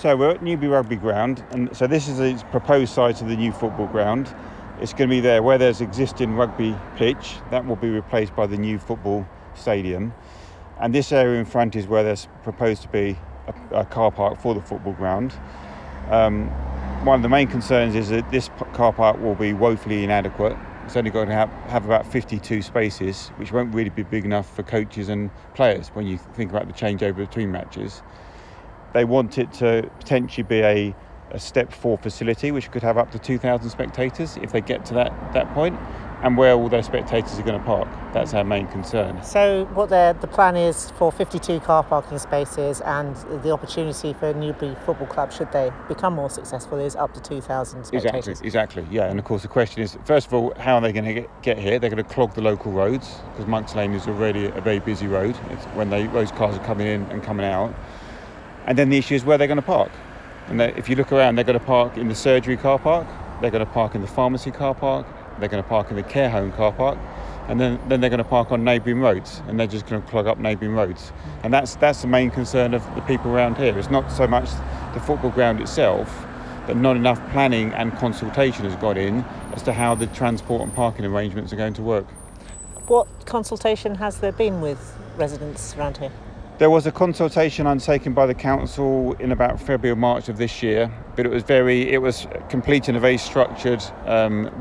So we're at Newbury Rugby Ground, and so this is the proposed site of the new football ground. It's going to be there where there's existing rugby pitch. That will be replaced by the new football stadium. And this area in front is where there's proposed to be a car park for the football ground. One of the main concerns is that this car park will be woefully inadequate. It's only going to have about 52 spaces, which won't really be big enough for coaches and players when you think about the changeover between matches. They want it to potentially be a Step 4 facility, which could have up to 2,000 spectators if they get to that point, and where all those spectators are going to park. That's our main concern. So what the plan is for 52 car parking spaces, and the opportunity for Newbury Football Club, should they become more successful, is up to 2,000 spectators. Exactly, yeah. And of course the question is, first of all, how are they going to get here? They're going to clog the local roads, because Monk's Lane is already a very busy road. It's when those cars are coming in and coming out. And then the issue is where they're going to park. And if you look around, they're going to park in the surgery car park, they're going to park in the pharmacy car park, they're going to park in the care home car park, and then they're going to park on neighbouring roads, and they're just going to clog up neighbouring roads. And that's the main concern of the people around here. It's not so much the football ground itself, but not enough planning and consultation has got in as to how the transport and parking arrangements are going to work. What consultation has there been with residents around here? There was a consultation undertaken by the council in about February or March of this year, but it was complete in a very structured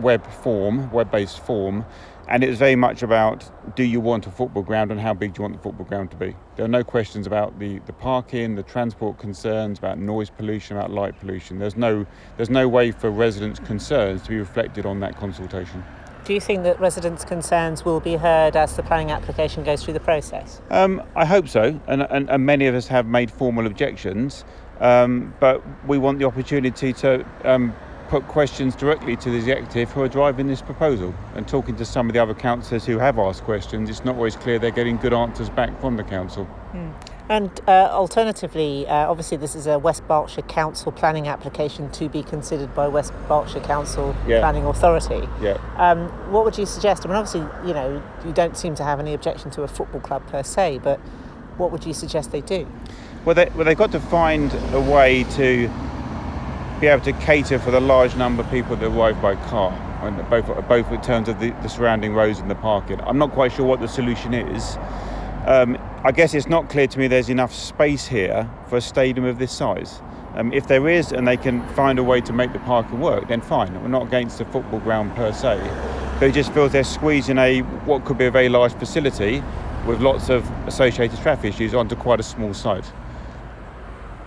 web-based form, and it was very much about, do you want a football ground and how big do you want the football ground to be? There are no questions about the parking, the transport concerns, about noise pollution, about light pollution. There's no way for residents' concerns to be reflected on that consultation. Do you think that residents' concerns will be heard as the planning application goes through the process? I hope so, and many of us have made formal objections, but we want the opportunity to put questions directly to the executive who are driving this proposal. And talking to some of the other councillors who have asked questions, it's not always clear they're getting good answers back from the council. And alternatively, obviously this is a West Berkshire Council planning application to be considered by West Berkshire Council Planning Authority. What would you suggest? I mean, obviously, you don't seem to have any objection to a football club per se, but what would you suggest they do? Well, they've got to find a way to be able to cater for the large number of people that arrive by car, and both in terms of the surrounding roads and the parking. I'm not quite sure what the solution is. I guess it's not clear to me there's enough space here for a stadium of this size. If there is, and they can find a way to make the parking work, then fine. We're not against the football ground per se, but it just feels they're squeezing what could be a very large facility with lots of associated traffic issues onto quite a small site.